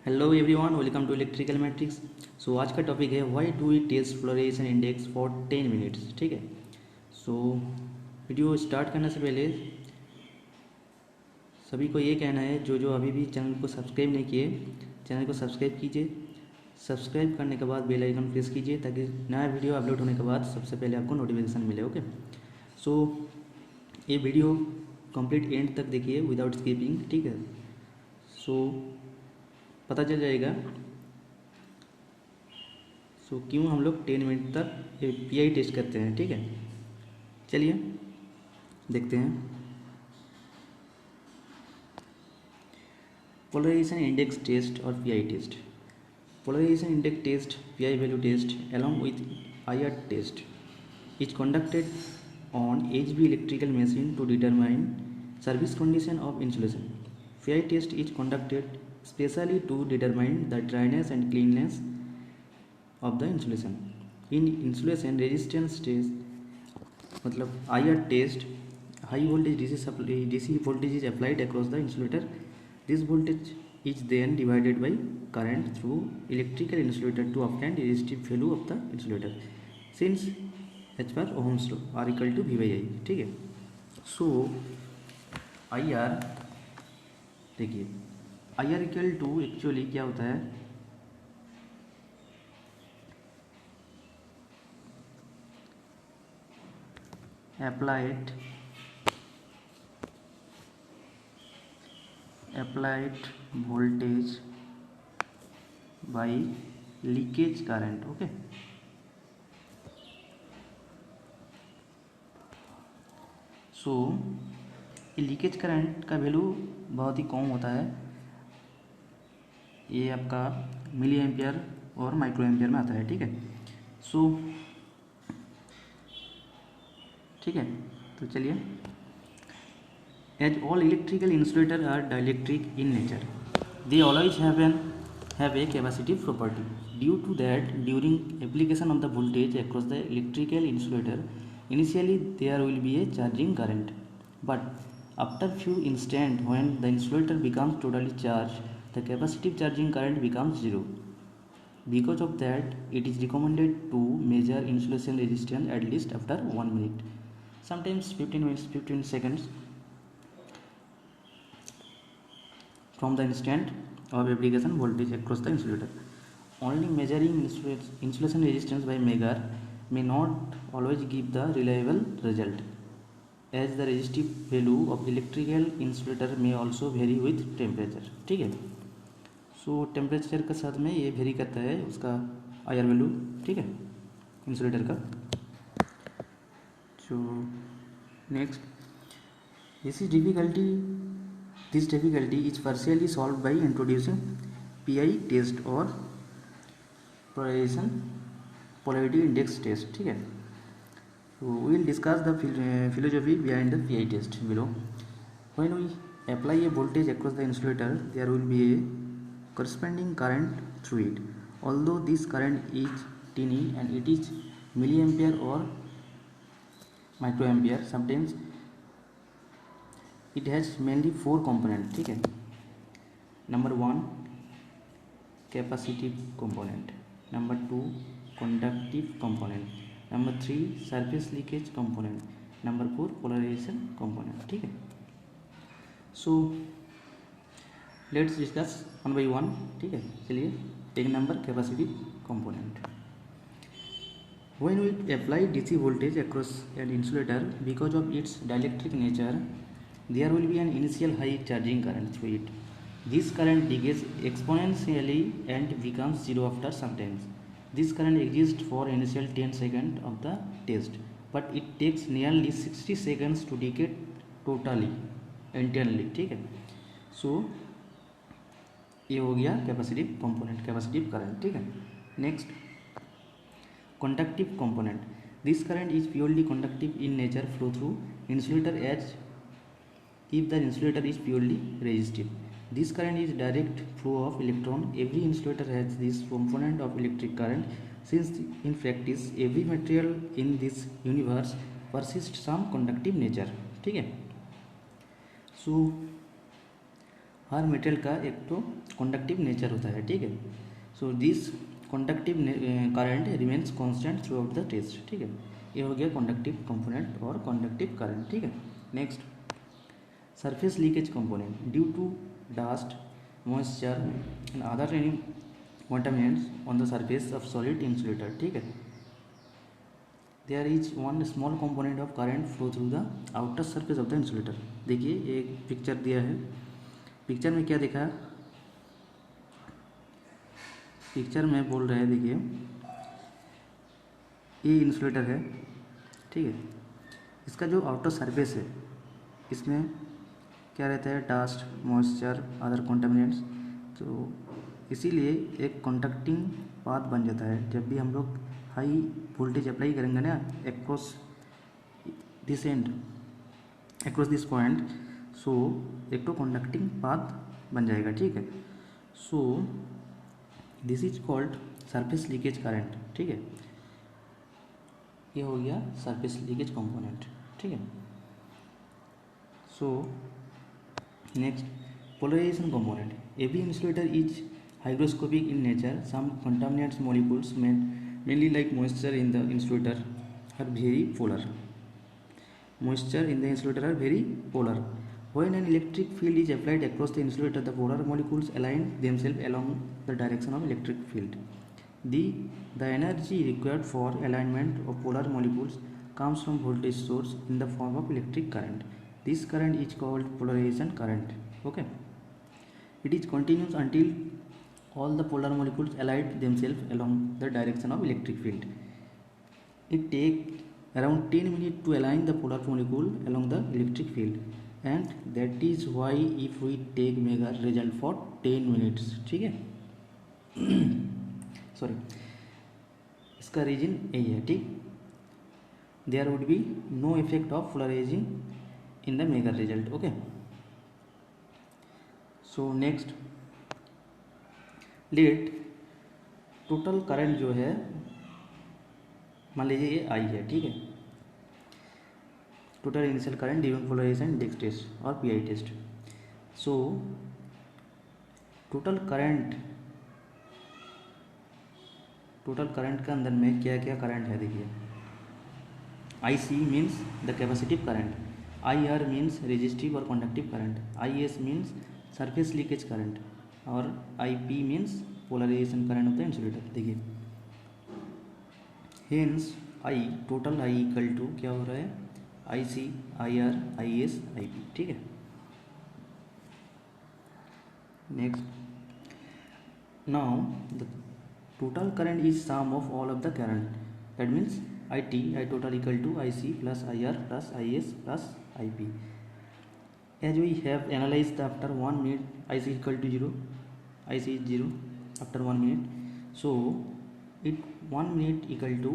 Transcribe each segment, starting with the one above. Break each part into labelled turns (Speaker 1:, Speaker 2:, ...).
Speaker 1: Hello everyone, welcome to electrical matrix. So आज का topic है why do we test polarisation index for 10 minutes. ठीक है। So video start करने से पहले सभी को ये कहना है, जो जो अभी भी चैनल को सब्सक्राइब नहीं किए, चैनल को सब्सक्राइब कीजिए। सब्सक्राइब करने के बाद बेल आइकन प्रेस कीजिए ताकि नया वीडियो अपलोड होने के बाद सबसे पहले आपको नोटिफिकेशन मिले। ओके। सो ये वीडियो कंप्लीट एंड तक देखिए विदाउट स्किपिंग। ठीक है। सो पता चल जाएगा क्यों हम लोग 10 मिनट तक पीआई टेस्ट करते हैं। ठीक है, चलिए देखते हैं। पोलराइजेशन इंडेक्स टेस्ट और PI test. Polarisation index test, PI value test along with IR test is conducted on HV electrical machine to determine service condition of insulation. PI test is conducted specially to determine the dryness and cleanness of the insulation. In insulation resistance test, मतलब IR test, high voltage DC voltage is applied across the insulator. This voltage is then divided by current through electrical insulator to obtain the resistive value of the insulator. Since as per Ohm's law R equal to V by I. ठीक है। So IR देखिए, IR equal to actually क्या होता है, applied voltage by leakage current। Okay. So ये leakage current का value बहुत ही कम होता है। ये आपका मिली एम्पियर और माइक्रो एम्पियर में आता है। ठीक है। सो ठीक है, तो चलिए। As all electrical insulators are dielectric in nature, they always have a capacitive property. Due to that, during application of the voltage across the electrical insulator, initially there will be a charging current. But after few instants, when the insulator becomes totally charged, the capacitive charging current becomes zero. Because of that, it is recommended to measure insulation resistance at least after 1 minute, sometimes 15 minutes, 15 seconds from the instant of application voltage across the insulator. Only measuring insulation resistance by megar may not always give the reliable result, as the resistive value of electrical insulator may also vary with temperature. ठीक है। सो temperature के साथ में ये very करता है उसका IR value. ठीक है, इंसुलेटर का। जो next, this difficulty is partially solved by introducing PI test और polarity index test। ठीक है। So we will discuss the philosophy behind the PI test below. When we apply a voltage across the insulator, there will be a corresponding current through it. Although this current is tiny and it is milliampere or microampere, sometimes it has mainly 4 components। ठीक है। Number 1 capacitive component, number 2 conductive component, number 3 surface leakage component, number 4 polarisation component. ठीक है। So let's discuss one by one. ठीक है, चलिए। एक number capacitive component. When we apply DC voltage across an insulator, because of its dielectric nature, there will be an initial high charging current through it. This current decays exponentially and becomes zero after some time. This current exists for initial 10 seconds of the test, but it takes nearly 60 seconds to decay totally, internally। ठीक है। सो ये हो गया capacitive component, capacitive current. ठीक है। Next, conductive component. This current is purely conductive in nature, flow through insulator as if the insulator is purely resistive. This current is direct flow of electron. Every insulator has this component of electric current, since in practice every material in this universe persists some conductive nature। ठीक है। सो हर material का एक तो conductive nature होता है, ठीक है। So this conductive current remains constant throughout the test, ठीक है। ये हो गया कंडक्टिव कंपोनेंट और कंडक्टिव करंट, ठीक है। Next, surface leakage component due to dust, moisture and other any contaminants on the surface of solid insulator, ठीक है। There is one small component of current flow through the outer surface of the insulator। देखिए एक picture दिया है, picture में क्या दिखा, picture में बोल रहे हैं, देखिए ये इंसुलेटर है, ठीक है। इसका जो आउटर सरफेस है इसमें क्या रहता है, डस्ट, मॉइस्चर, अदर कॉन्टामिनेंट्स, तो इसीलिए एक कंडक्टिंग पाथ बन जाता है। जब भी हम लोग हाई वोल्टेज अप्लाई करेंगे ना across this end, across this point, so एक तो कंडक्टिंग पाथ बन जाएगा, ठीक है। So this is called surface leakage current, ठीक है। ये हो गया सरफेस लीकेज कंपोनेंट, ठीक है। So next, polarisation component. Every insulator is hygroscopic in nature. Some contaminants molecules mainly like moisture in the insulator are very polar. Moisture in the insulator are very polar. When an electric field is applied across the insulator, the polar molecules align themselves along the direction of electric field. The energy required for alignment of polar molecules comes from voltage source in the form of electric current. This current is called polarization current. Okay. It is continuous until all the polar molecules align themselves along the direction of electric field. It takes around 10 minutes to align the polar molecule along the electric field, and that is why if we take mega result for 10 minutes, ठीक है। Sorry, इसका reason यही है, ठीक। There would be no effect of polarising in the mega result, okay. So next, let total current जो है, मान लीजिए ये आई है, ठीक है। Total initial current during polarisation disc test और PI test. So total current के अंदर में क्या क्या करंट है, देखिए। I C means the capacitive current, I R means resistive और conductive current, I S means surface leakage current, और I P means polarisation current of the insulator. देखिए hence I, total I equal to क्या हो रहा है, I C, I R, I S, I P, ठीक है। Next, now the total current is sum of all of the current, that means I T, I total equal to I C plus I R plus I S plus I P. As we have analysed after 1 minute I C equal to 0, I C is 0 after 1 minute, so it 1 minute equal to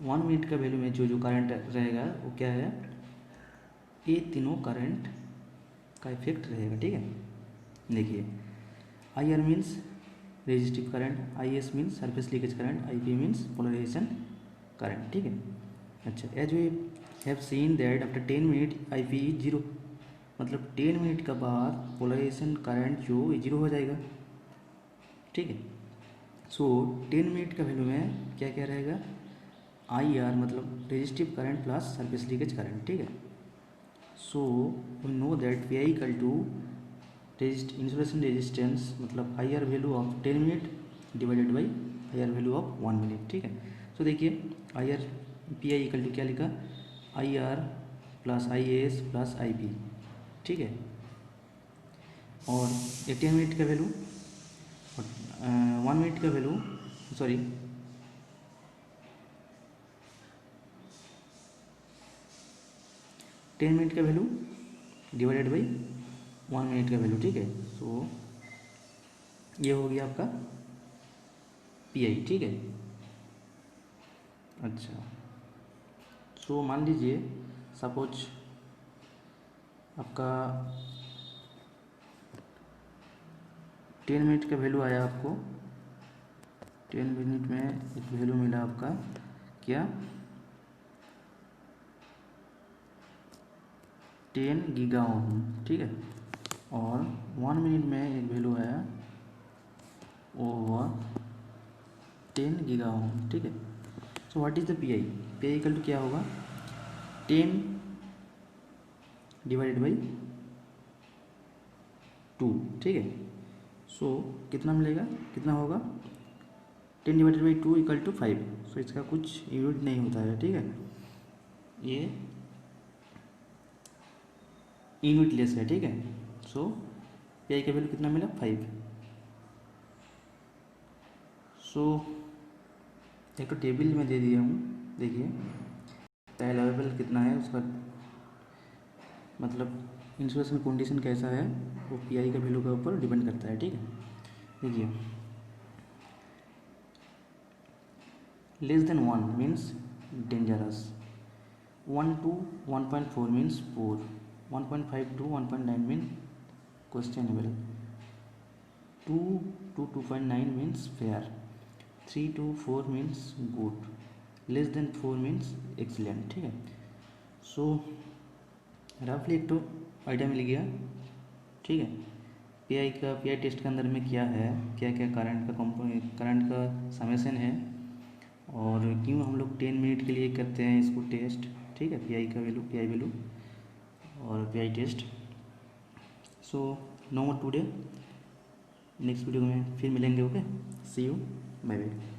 Speaker 1: 1 minute का value में जो current रहेगा वो क्या है, ये तीनों current का इफेक्ट रहेगा, ठीक है। देखिए I R means resistive current, I S means surface leakage current, I P means polarisation current, ठीक है। अच्छा, as we have seen that after 10 minute I P is 0, मतलब 10 minute का बाद पोलराइजेशन करंट जो 0 हो जाएगा, ठीक है। सो 10 minute का वैल्यू में क्या क्या रहेगा, आई आर मतलब resistive current plus surface leakage current, ठीक है। So we know that we I equal to insulation resistance मतलब I R value of 10 minute divided by I R value of 1 minute, ठीक है। सो देखिए I R P I equal to क्या लिखा, I R plus I S plus I P, ठीक है। और 10 minute का वैल्यू और 1 minute का वैल्यू, सॉरी 10 minute का वैल्यू डिवाइडेड बाई 1 minute का वैल्यू, ठीक है। सो ये हो गया आपका पी आई, ठीक है। अच्छा, सो मान लीजिए सपोज आपका 10 minute का वैल्यू आया आपको, 10 minute में एक वैल्यू मिला आपका क्या, 10 गीगा ओम, ठीक है। और 1 मिनट में एक वैल्यू है ओवर 10 गीगा ओम, ठीक है। So what is the P I equal to क्या होगा 10 डिवाइडेड बाई 2, ठीक है। सो कितना मिलेगा, कितना होगा 10 डिवाइडेड बाई 2 इक्वल टू 5। सो इसका कुछ यूनिट नहीं होता है, ठीक है, ये यूनिटलेस है, ठीक है। सो पी आई का वैल्यू कितना मिला 5। सो एक तो टेबल में दे दिया हूँ, देखिए अवेलेबल कितना है उसका, मतलब इंसुलेशन कंडीशन कैसा है वो पी आई का वैल्यू के ऊपर डिपेंड करता है, ठीक है। देखिए less than 1 means dangerous, 1 to 1.4 means poor, 1.5 to 1.9 mean questionable, 2 to 2.9 means fair, 3 to 4 means good, less than 4 means excellent, ठीक है। सो रफली एक तो आइडिया मिल गया, ठीक है। पी आई टेस्ट के अंदर में क्या है, क्या क्या करंट का समेसन है, और क्यों हम लोग 10 मिनट के लिए करते हैं इसको टेस्ट, ठीक है, पी आई वैल्यू और P I test. So no more today, next video में फिर मिलेंगे। Okay, see you, bye bye.